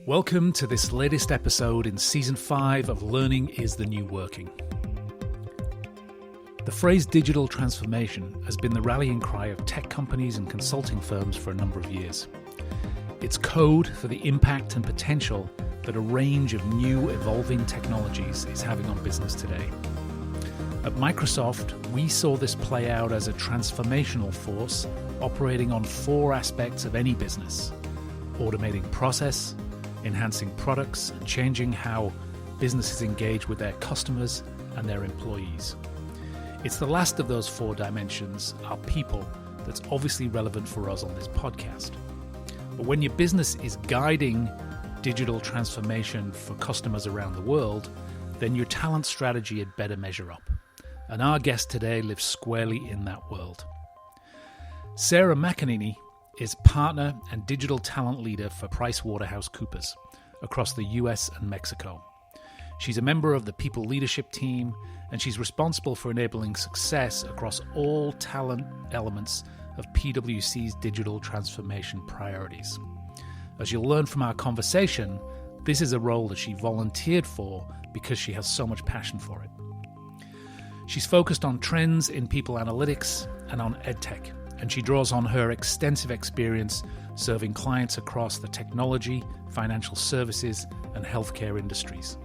Welcome to this latest episode in Season 5 of Learning is the New Working. The phrase digital transformation has been the rallying cry of tech companies and consulting firms for a number of years. It's code for the impact and potential that a range of new evolving technologies is having on business today. At Microsoft, we saw this play out as a transformational force operating on 4 aspects of any business: automating process, enhancing products, and changing how businesses engage with their customers and their employees. It's the last of those 4 dimensions, our people, that's obviously relevant for us on this podcast. But when your business is guiding digital transformation for customers around the world, then your talent strategy had better measure up. And our guest today lives squarely in that world. Sarah McEneaney is partner and digital talent leader for PricewaterhouseCoopers across the US and Mexico. She's a member of the people leadership team, and she's responsible for enabling success across all talent elements of PwC's digital transformation priorities. As you'll learn from our conversation, this is a role that she volunteered for because she has so much passion for it. She's focused on trends in people analytics and on edtech, and she draws on her extensive experience serving clients across the technology, financial services, and healthcare industries,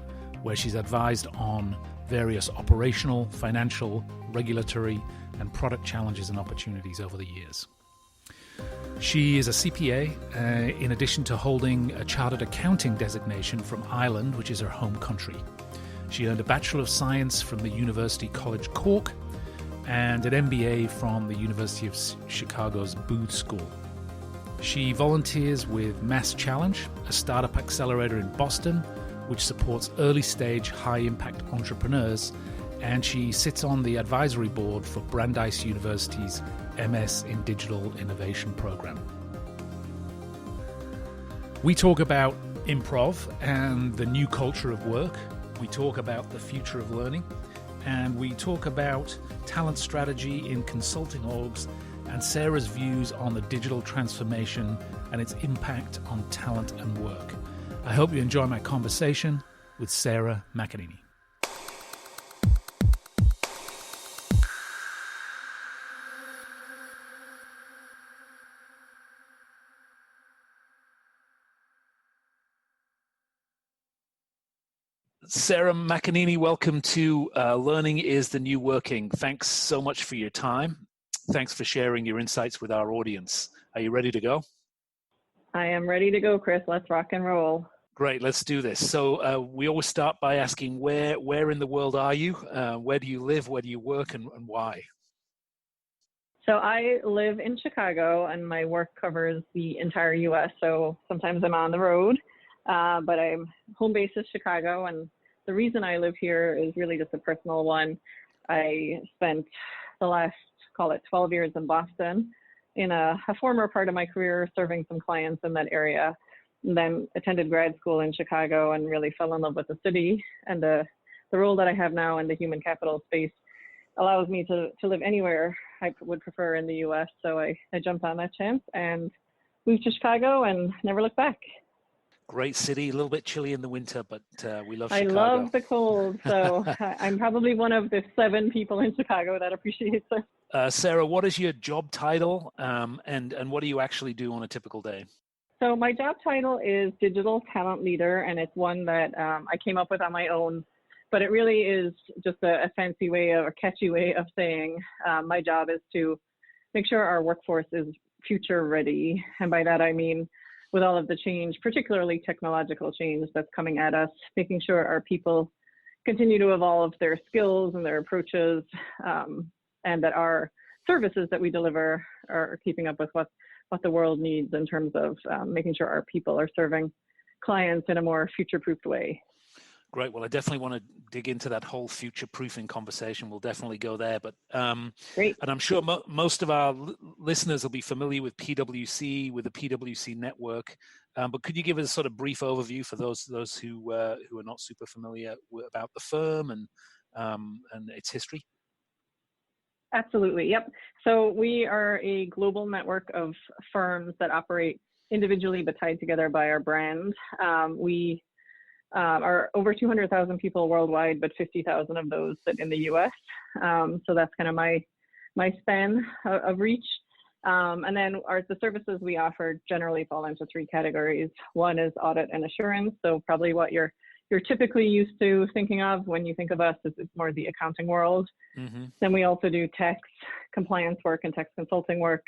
where she's advised on various operational, financial, regulatory, and product challenges and opportunities over the years. She is a CPA, in addition to holding a chartered accounting designation from Ireland, which is her home country. She earned a Bachelor of Science from the University College Cork and an MBA from the University of Chicago's Booth School. She volunteers with Mass Challenge, a startup accelerator in Boston, which supports early-stage, high-impact entrepreneurs, and she sits on the advisory board for Brandeis University's MS in Digital Innovation program. We talk about improv and the new culture of work. We talk about the future of learning, and we talk about talent strategy in consulting orgs and Sarah's views on the digital transformation and its impact on talent and work. I hope you enjoy my conversation with Sarah McEneaney. Sarah McEneaney, welcome to Learning is the New Working. Thanks so much for your time. Thanks for sharing your insights with our audience. Are you ready to go? I am ready to go, Chris. Let's rock and roll. Great, let's do this. So we always start by asking where in the world are you? Where do you live? Where do you work, and why? So I live in Chicago, and my work covers the entire U.S. So sometimes I'm on the road, but I'm home base is Chicago, and the reason I live here is really just a personal one. I spent the last, call it 12 years in Boston, in a former part of my career serving some clients in that area, and then attended grad school in Chicago and really fell in love with the city. And the role that I have now in the human capital space allows me to live anywhere I would prefer in the US. So I jumped on that chance and moved to Chicago and never looked back. Great city, a little bit chilly in the winter, but we love Chicago. I love the cold, so I'm probably one of the 7 people in Chicago that appreciates it. Sarah, what is your job title, and what do you actually do on a typical day? So my job title is Digital Talent Leader, and it's one that I came up with on my own, but it really is just a fancy way or catchy way of saying my job is to make sure our workforce is future ready. And by that I mean, with all of the change, particularly technological change that's coming at us, making sure our people continue to evolve their skills and their approaches, and that our services that we deliver are keeping up with what the world needs in terms of making sure our people are serving clients in a more future-proofed way. Great. Well, I definitely want to dig into that whole future-proofing conversation. We'll definitely go there. But Great. And I'm sure most of our listeners will be familiar with PwC, with the PwC network. But could you give us a sort of brief overview for those who are not super familiar about the firm and its history? Absolutely. Yep. So we are a global network of firms that operate individually but tied together by our brand. We are over 200,000 people worldwide, but 50,000 of those sit in the US. So that's kind of my span of reach. And then the services we offer generally fall into three categories. One is audit and assurance. So probably what you're typically used to thinking of when you think of us is it's more the accounting world. Mm-hmm. Then we also do tax compliance work and tax consulting work.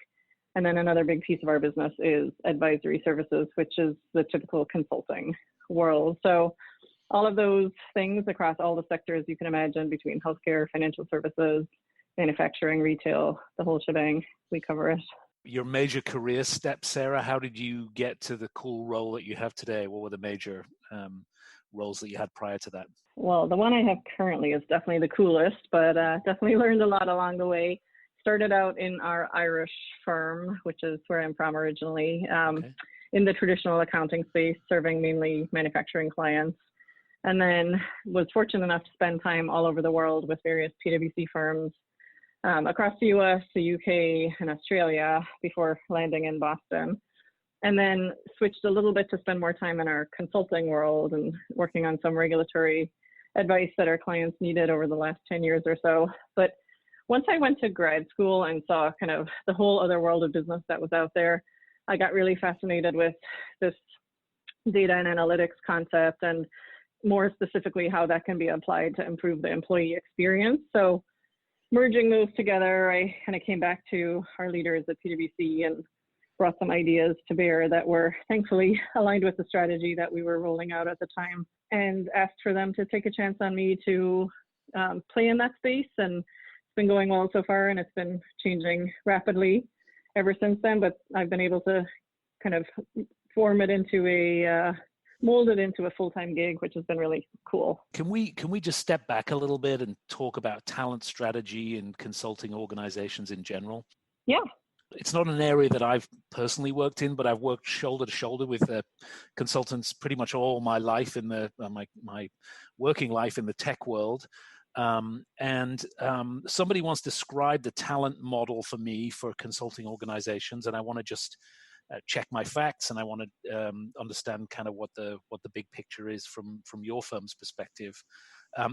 And then another big piece of our business is advisory services, which is the typical consulting world. So all of those things across all the sectors you can imagine, between healthcare, financial services, manufacturing, retail, the whole shebang, we cover it. Your major career steps, Sarah, how did you get to the cool role that you have today? What were the major roles that you had prior to that? Well, the one I have currently is definitely the coolest, but definitely learned a lot along the way. Started out in our Irish firm, which is where I'm from originally, in the traditional accounting space, serving mainly manufacturing clients. And then was fortunate enough to spend time all over the world with various PwC firms across the US, the UK, and Australia before landing in Boston. And then switched a little bit to spend more time in our consulting world and working on some regulatory advice that our clients needed over the last 10 years or so. But once I went to grad school and saw kind of the whole other world of business that was out there, I got really fascinated with this data and analytics concept, and more specifically how that can be applied to improve the employee experience. So merging those together, I kind of came back to our leaders at PwC and brought some ideas to bear that were thankfully aligned with the strategy that we were rolling out at the time, and asked for them to take a chance on me to play in that space. And it's been going well so far, and it's been changing rapidly ever since then, but I've been able to kind of mold it into a full-time gig, which has been really cool. Can we just step back a little bit and talk about talent strategy and consulting organizations in general? Yeah. It's not an area that I've personally worked in, but I've worked shoulder to shoulder with consultants pretty much all my life in my working life in the tech world. Somebody once described the talent model for me for consulting organizations, and I want to just check my facts, and I want to understand kind of what the big picture is from your firm's perspective.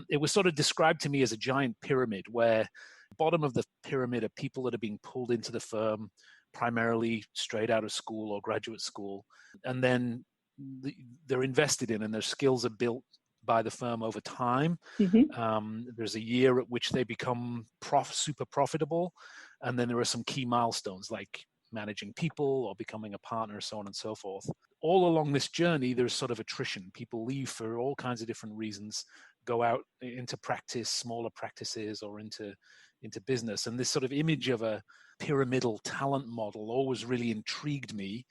It was sort of described to me as a giant pyramid, where the bottom of the pyramid are people that are being pulled into the firm primarily straight out of school or graduate school, and then they're invested in, and their skills are built by the firm over time. Mm-hmm. There's a year at which they become super profitable, and then there are some key milestones like managing people or becoming a partner, so on and so forth. All along this journey, there's sort of attrition. People leave for all kinds of different reasons, go out into practice, smaller practices, or into business. And this sort of image of a pyramidal talent model always really intrigued me.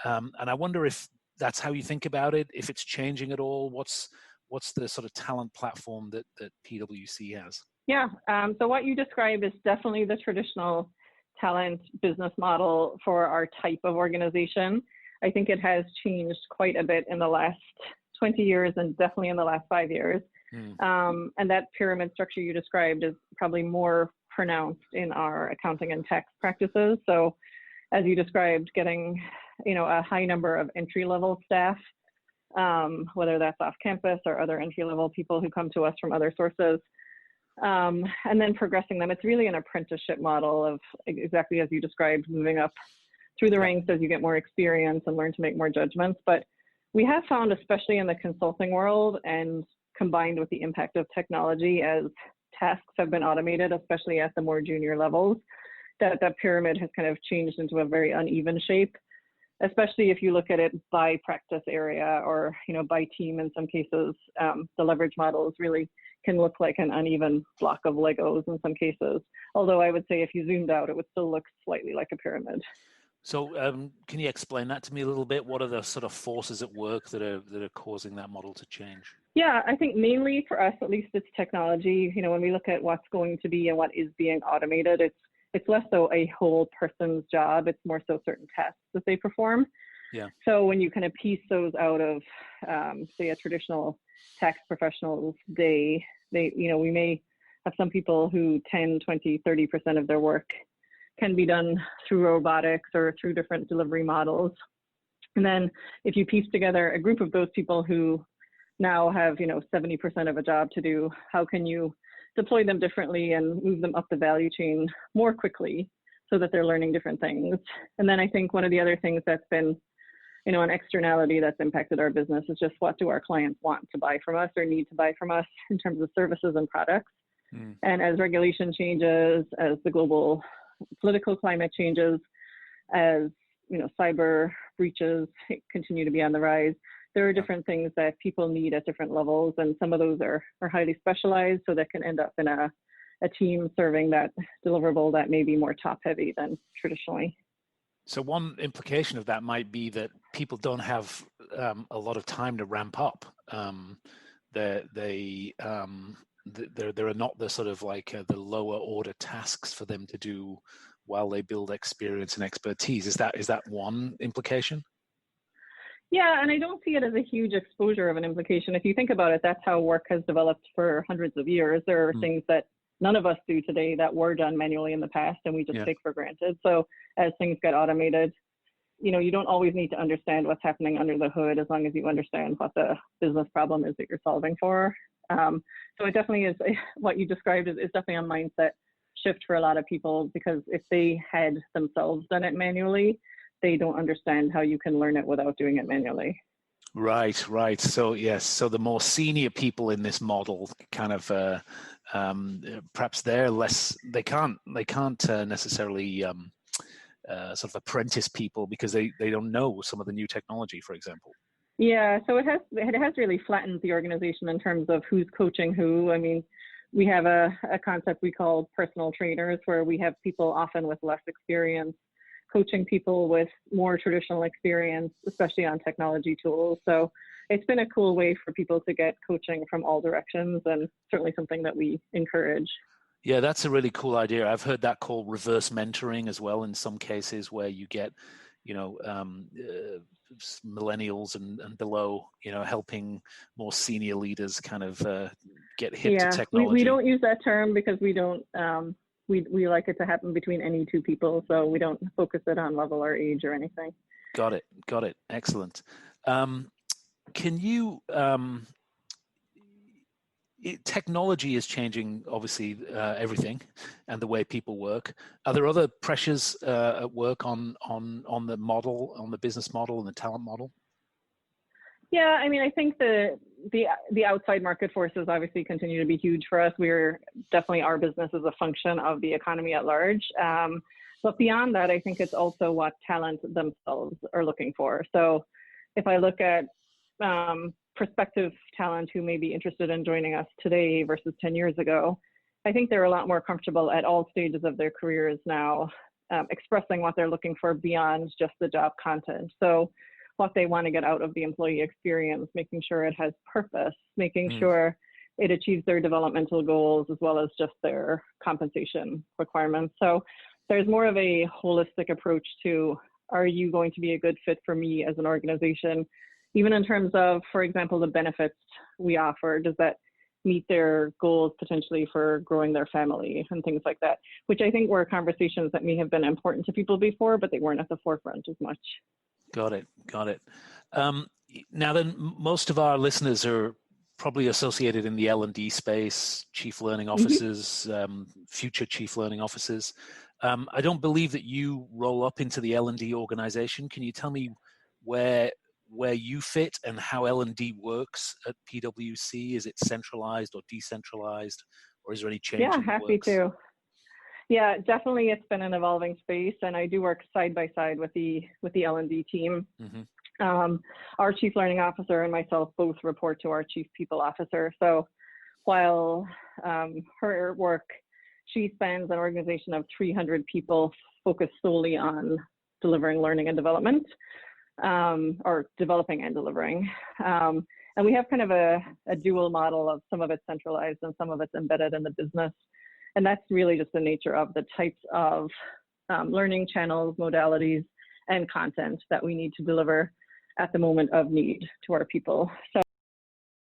And I wonder if that's how you think about it, if it's changing at all. What's the sort of talent platform that PwC has? Yeah, so what you described is definitely the traditional talent business model for our type of organization. I think it has changed quite a bit in the last 20 years and definitely in the last 5 years. And that pyramid structure you described is probably more pronounced in our accounting and tax practices. So as you described, getting a high number of entry-level staff, whether that's off campus or other entry-level people who come to us from other sources, and then progressing them. It's really an apprenticeship model of exactly as you described, moving up through the ranks as you get more experience and learn to make more judgments. But we have found, especially in the consulting world and combined with the impact of technology as tasks have been automated, especially at the more junior levels, that pyramid has kind of changed into a very uneven shape, especially if you look at it by practice area or by team in some cases. The leverage models really can look like an uneven block of Legos in some cases. Although I would say if you zoomed out, it would still look slightly like a pyramid. So can you explain that to me a little bit? What are the sort of forces at work that are causing that model to change? Yeah, I think mainly for us, at least, it's technology. When we look at what's going to be and what is being automated, it's less so a whole person's job. It's more so certain tasks that they perform. Yeah. So when you kind of piece those out of, say, a traditional tax professional's day, we may have some people who 10, 20, 30% of their work can be done through robotics or through different delivery models. And then if you piece together a group of those people who now have, 70% of a job to do, how can you deploy them differently and move them up the value chain more quickly so that they're learning different things? And then I think one of the other things that's been, an externality that's impacted our business is just what do our clients want to buy from us or need to buy from us in terms of services and products. And as regulation changes, as the global political climate changes, as cyber breaches continue to be on the rise, there are different things that people need at different levels, and some of those are highly specialized, so that can end up in a team serving that deliverable that may be more top heavy than traditionally. So one implication of that might be that people don't have a lot of time to ramp up. There are not the sort of like the lower order tasks for them to do while they build experience and expertise. Is that one implication? Yeah, and I don't see it as a huge exposure of an implication. If you think about it, that's how work has developed for hundreds of years. There are things that none of us do today that were done manually in the past, and we just take for granted. So as things get automated, you don't always need to understand what's happening under the hood as long as you understand what the business problem is that you're solving for. So it definitely is, what you described is definitely a mindset shift for a lot of people, because if they had themselves done it manually, they don't understand how you can learn it without doing it manually. Right. So yes, so the more senior people in this model kind of perhaps they can't necessarily sort of apprentice people because they don't know some of the new technology, for example. Yeah, so it has really flattened the organization in terms of who's coaching who. I mean, we have a concept we call personal trainers, where we have people often with less experience coaching people with more traditional experience, especially on technology tools. So it's been a cool way for people to get coaching from all directions, and certainly something that we encourage. Yeah, that's a really cool idea. I've heard that called reverse mentoring as well in some cases, where you get, millennials and below, helping more senior leaders kind of get hip to technology. We don't use that term because we don't, we like it to happen between any two people, so we don't focus it on level or age or anything. Got it. Excellent. Can you, technology is changing, obviously, everything and the way people work. Are there other pressures at work on the model, on the business model and the talent model? Yeah, I mean, I think the outside market forces obviously continue to be huge for us. Our business is a function of the economy at large. But beyond that, I think it's also what talent themselves are looking for. So if I look at prospective talent who may be interested in joining us today versus 10 years ago, I think they're a lot more comfortable at all stages of their careers now, expressing what they're looking for beyond just the job content. So what they want to get out of the employee experience, making sure it has purpose, making sure it achieves their developmental goals, as well as just their compensation requirements. So there's more of a holistic approach to, are you going to be a good fit for me as an organization? Even in terms of, for example, the benefits we offer, does that meet their goals potentially for growing their family and things like that, which I think were conversations that may have been important to people before, but they weren't at the forefront as much. Got it. Now then, most of our listeners are probably associated in the L&D space, chief learning officers, future chief learning officers. I don't believe that you roll up into the L&D organization. Can you tell me where you fit and how L&D works at PwC? Is it centralized or decentralized, or is there any change? Yeah, happy to. Yeah, definitely it's been an evolving space, and I do work side by side with the L&D team. Our chief learning officer and myself both report to our chief people officer. So while her work, she spans an organization of 300 people focused solely on delivering learning and development, or developing and delivering. And we have kind of a dual model of some of it's centralized and some of it's embedded in the business. And that's really just the nature of the types of learning channels, modalities, and content that we need to deliver at the moment of need to our people. So